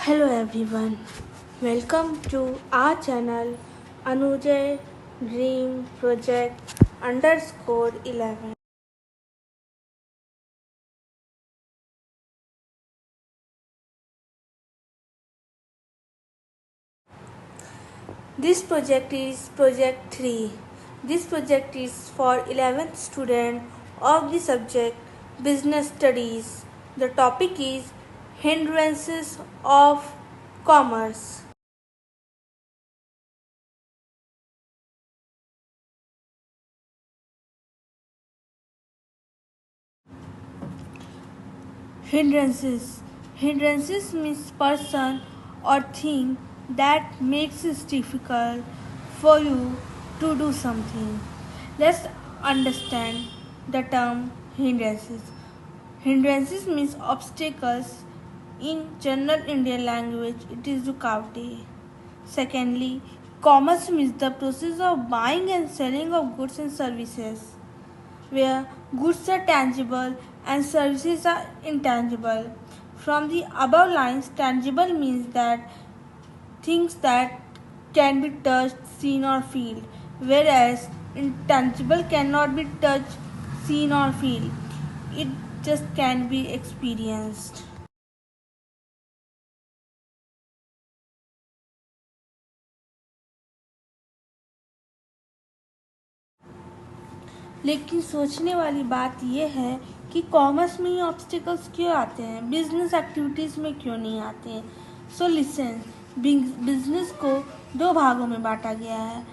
Hello everyone, welcome to our channel Anujay Dream Project _11. This project is project 3. This project is for 11th student of the subject Business Studies. The topic is Hindrances of Commerce. Hindrances. Hindrances means person or thing that makes it difficult for you to do something. Let's understand the term hindrances. Hindrances means obstacles. In general Indian language, it is rukawte. Secondly, commerce means the process of buying and selling of goods and services where goods are tangible and services are intangible. From the above lines, tangible means that things that can be touched, seen, or felt, whereas intangible cannot be touched, seen, or felt. It just can be experienced. लेकिन सोचने वाली बात यह है कि commerce में ही obstacles क्यों आते हैं, बिजनेस एक्टिविटीज़ में क्यों नहीं आते हैं। सो लिसन, बिजनेस को दो भागों में बांटा गया है।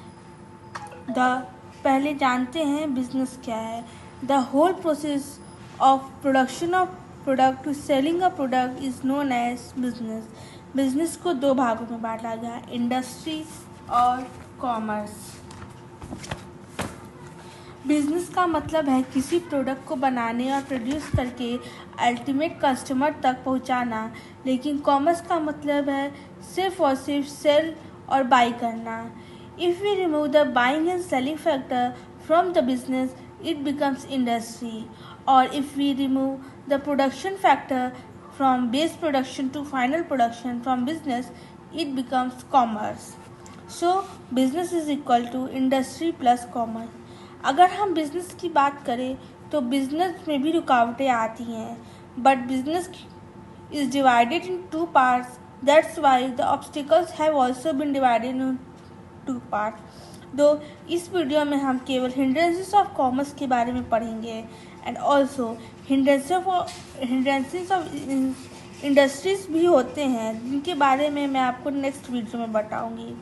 पहले जानते हैं बिजनेस क्या है। The whole process of production of product to selling a product is known as business. Business को दो भागों में बांटा गया है, इंडस्ट्री और कॉमर्स। बिजनेस का मतलब है किसी प्रोडक्ट को बनाने और प्रोड्यूस करके अल्टीमेट कस्टमर तक पहुंचाना, लेकिन कॉमर्स का मतलब है सिर्फ और सिर्फ सेल और बाई करना। If we remove the buying and selling factor from the business it becomes industry, और if we remove the production factor from base production to final production from business it becomes commerce. So business is equal to industry plus commerce. अगर हम business की बात करें तो business में भी रुकावटें आती हैं, but business is divided in two parts, that's why the obstacles have also been divided in two part. दो इस वीडियो में हम केवल हिंड्रेंसेस ऑफ कॉमर्स के बारे में पढ़ेंगे and also hindrances of industries भी होते हैं, जिनके बारे में मैं आपको नेक्स्ट वीडियो में बताऊंगी।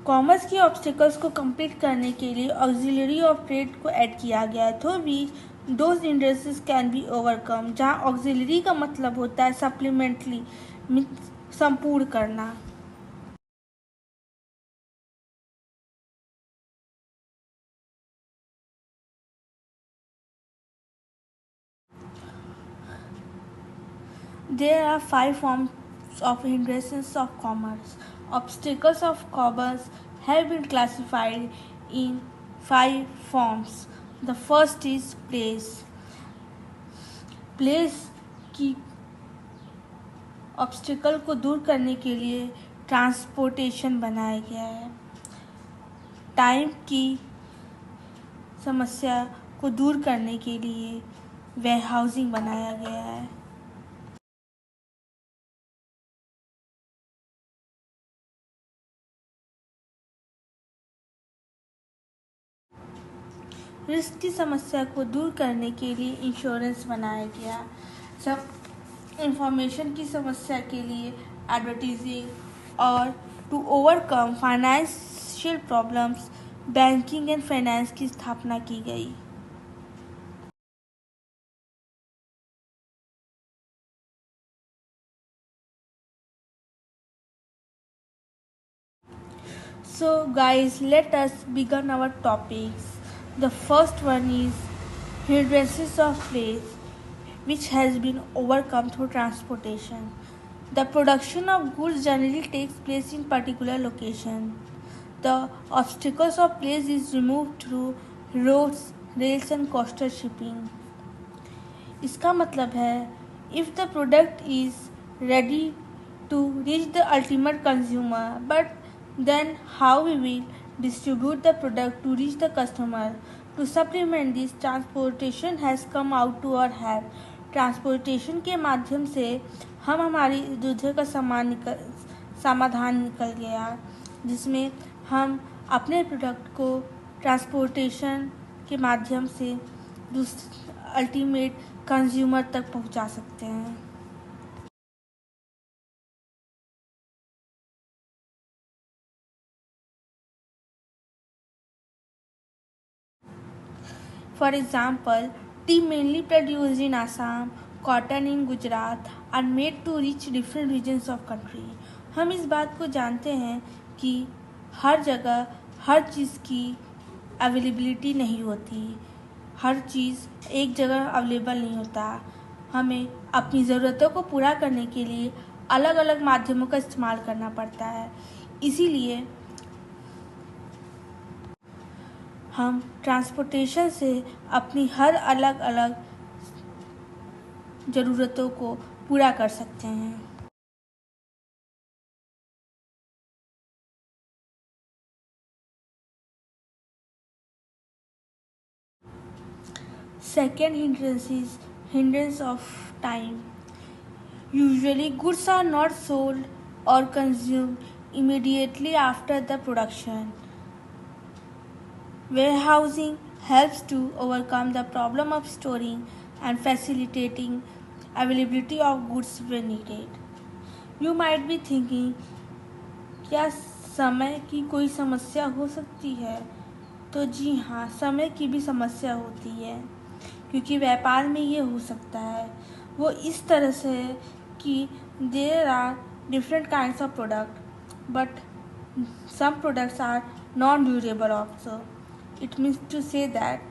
कॉमर्स के ऑब्स्टिकल्स को कंप्लीट करने के लिए ऑक्सिलरी ऑफ ट्रेड को ऐड किया गया है, तो भी those industries can be overcome, जहाँ ऑक्सिलरी का मतलब होता है सप्लीमेंट्री, संपूर्ण करना। There are 5 forms of hindrances of commerce. Obstacles of commerce have been classified in 5 forms. The first is place. Place की ऑब्स्टिकल को दूर करने के लिए ट्रांसपोर्टेशन बनाया गया है। टाइम की समस्या को दूर करने के लिए वेयरहाउसिंग बनाया गया है। रिस्क की समस्या को दूर करने के लिए इंश्योरेंस बनाया गया। सब इंफॉर्मेशन की समस्या के लिए एडवर्टीजिंग, और to overcome financial problems banking and finance की स्थापना की गई। So guys, let us begin our topics. The first one is hindrances of place, which has been overcome through transportation. The production of goods generally takes place in particular location. The obstacles of place is removed through roads, rails and coastal shipping. इसका मतलब है if the product is ready to reach the ultimate consumer. But then how we will distribute the product to reach the customer? To supplement this, transportation has come out to our help. Transportation के माध्यम से हम हमारी युद्ध का समाधान निकल गया, जिसमें हम अपने प्रोडक्ट को ट्रांसपोर्टेशन के माध्यम से अल्टीमेट कंज्यूमर तक पहुंचा सकते हैं। For example, tea mainly produced in Assam, cotton in Gujarat are made to reach different regions of country. हम इस बात को जानते हैं कि हर जगह हर चीज़ की अवेलेबिलिटी नहीं होती, हर चीज़ एक जगह अवेलेबल नहीं होता। हमें अपनी ज़रूरतों को पूरा करने के लिए अलग अलग माध्यमों का इस्तेमाल करना पड़ता है। इसीलिए हम ट्रांसपोर्टेशन से अपनी हर अलग अलग ज़रूरतों को पूरा कर सकते हैं। Second hindrance is hindrance of time. Usually goods are not sold or consumed immediately after the production. Warehousing helps to overcome the problem of storing and facilitating availability of goods when needed. You might be thinking, क्या समय की कोई समस्या हो सकती है? तो जी हाँ, समय की भी समस्या होती है, क्योंकि व्यापार में ये हो सकता है। वो इस तरह से है कि there are different kinds of product, but some products are non durable also. It means to say that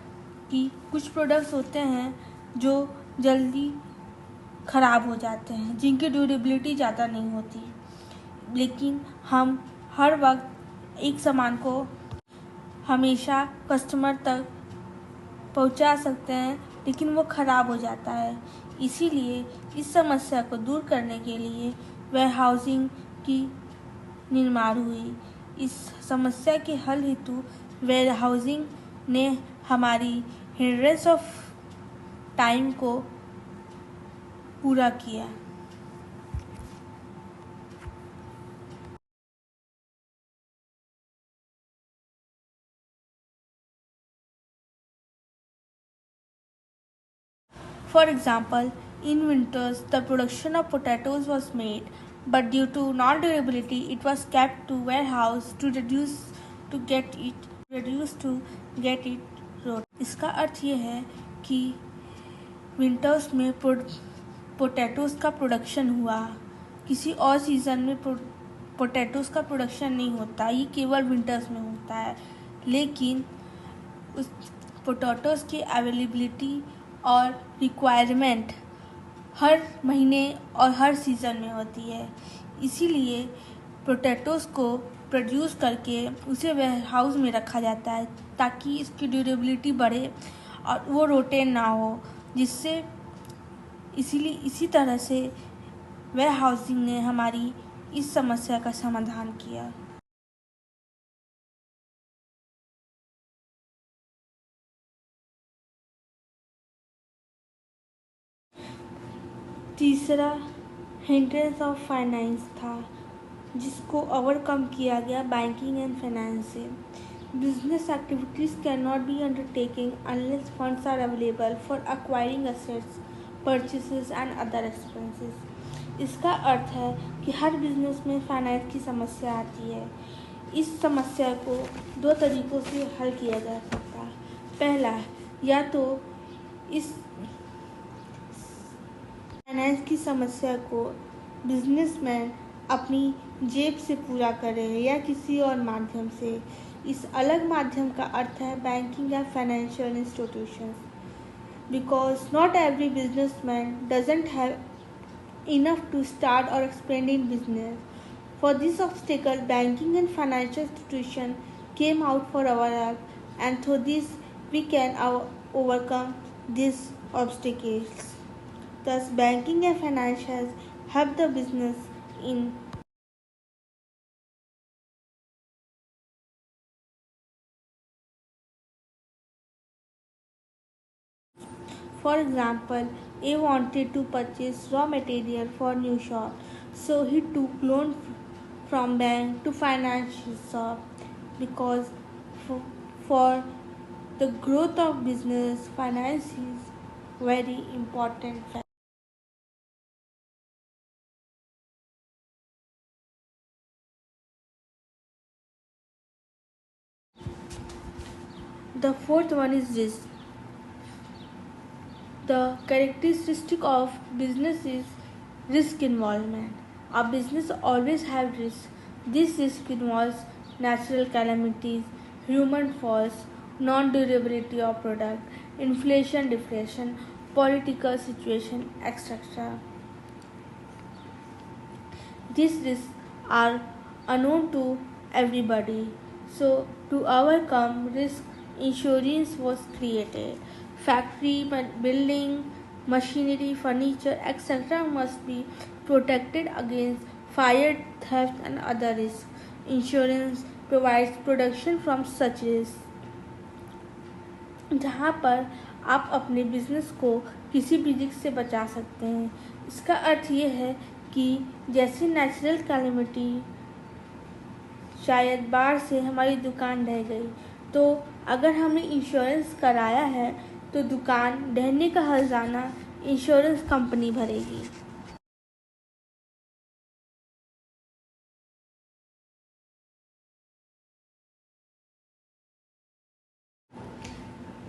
कि कुछ प्रोडक्ट्स होते हैं जो जल्दी ख़राब हो जाते हैं, जिनकी ड्यूरेबिलिटी ज़्यादा नहीं होती, लेकिन हम हर वक्त एक सामान को हमेशा कस्टमर तक पहुंचा सकते हैं, लेकिन वो ख़राब हो जाता है। इसीलिए इस समस्या को दूर करने के लिए वेयरहाउसिंग की निर्माण हुई। इस समस्या के हल हेतु वेयरहाउसिंग ने हमारी हिंड्रेंस ऑफ टाइम को पूरा किया। For example, in winters, the production of potatoes was made, but due to non-durability, it was kept to warehouse to get it rot. इसका अर्थ ये है कि विंटर्स में पोटैटोज़ का प्रोडक्शन हुआ, किसी और सीज़न में पोटैटोज़ का प्रोडक्शन नहीं होता, ये केवल विंटर्स में होता है। लेकिन उस पोटैटोज़ की अवेलेबिलिटी और रिक्वायरमेंट हर महीने और हर सीज़न में होती है। इसीलिए पोटैटोज़ को प्रोड्यूस करके उसे वेयरहाउस में रखा जाता है, ताकि इसकी ड्यूरेबिलिटी बढ़े और वो रोटेट ना हो, जिससे इसी तरह से वेयरहाउसिंग ने हमारी इस समस्या का समाधान किया। तीसरा हिंड्रेंस ऑफ फाइनेंस था, जिसको ओवरकम किया गया बैंकिंग एंड फाइनेंस से। Business activities can not be undertaking unless funds are available for acquiring assets, purchases and other expenses. इसका अर्थ है कि हर बिजनेस में फाइनेंस की समस्या आती है। इस समस्या को दो तरीक़ों से हल किया जा सकता है। पहला, या तो इस फाइनेंस की समस्या को बिजनेसमैन अपनी जेब से पूरा करे या किसी और माध्यम से। इस अलग माध्यम का अर्थ है बैंकिंग या financial institutions, because not every businessman doesn't have enough to start or expand in business. For this obstacle, banking and financial institution came out for our help, and through this we can overcome these obstacles. Thus, banking and finance has help the business in. For example, A wanted to purchase raw material for new shop, so he took loan from bank to finance his shop because for, for the growth of business, finance is very important. The fourth one is risk. The characteristic of business is risk involvement. A business always has risk. This risk involves natural calamities, human faults, non-durability of product, inflation, deflation, political situation, etc. These risks are unknown to everybody. So, to overcome risk, insurance was created. Factory, building, machinery, furniture, etc. must be protected against fire, theft, and other risks. Insurance provides protection from such risks, जहाँ पर आप अपने business को किसी भी risk से बचा सकते हैं। इसका अर्थ ये है कि जैसे नेचुरल कैलेमिटी, शायद बाढ़ से हमारी दुकान ढह गई, तो अगर हमने इंश्योरेंस कराया है तो दुकान ढहने का हर्जाना इंश्योरेंस कंपनी भरेगी।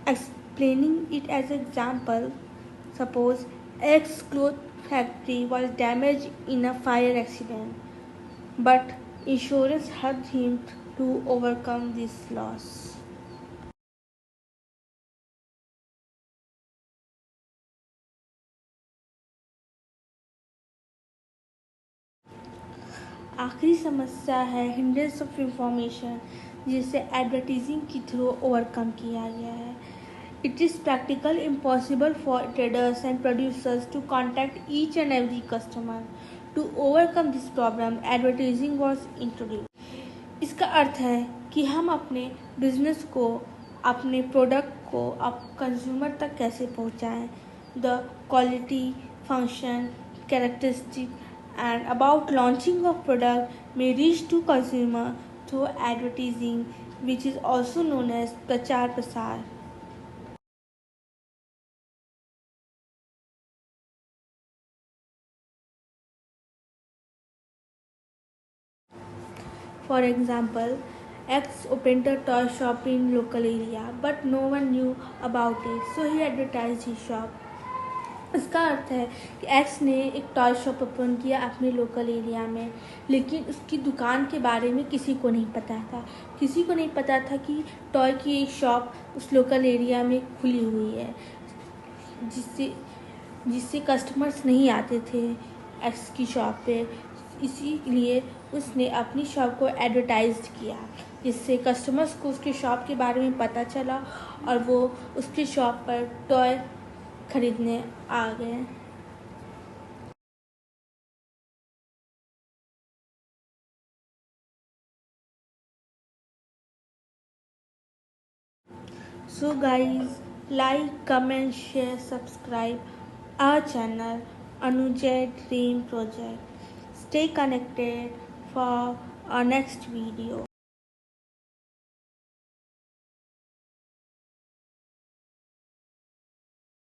Explaining it as an example, suppose X cloth factory was damaged in a fire accident, but insurance helped him to overcome this loss. आखिरी समस्या है हिंड्रेंस ऑफ इंफॉर्मेशन, जिसे एडवर्टाइजिंग के थ्रू ओवरकम किया गया है। It is practically impossible for traders and producers to contact each and every customer. To overcome this problem, advertising was introduced. इसका अर्थ है कि हम अपने बिजनेस को, अपने प्रोडक्ट को कंज्यूमर तक कैसे पहुंचाएं। The quality, function, characteristic and about launching of product may reach to consumer through advertising, which is also known as प्रचार प्रसार। For example, X opened a toy shop in local area, but no one knew about it, so he advertised his shop. इसका अर्थ है कि X ने एक toy shop open किया अपने लोकल एरिया में, लेकिन उसकी दुकान के बारे में किसी को नहीं पता था। किसी को नहीं पता था कि टॉय की एक शॉप उस लोकल एरिया में खुली हुई है, जिससे कस्टमर्स नहीं आते थे X की शॉप पे। इसीलिए उसने अपनी शॉप को एडवर्टाइज किया, जिससे कस्टमर्स को उसके शॉप के बारे में पता चला और वो उसके शॉप पर टॉय खरीदने आ गए। So guys, like, comment, share, subscribe our channel Anujay Dream Project. Stay connected for our next video.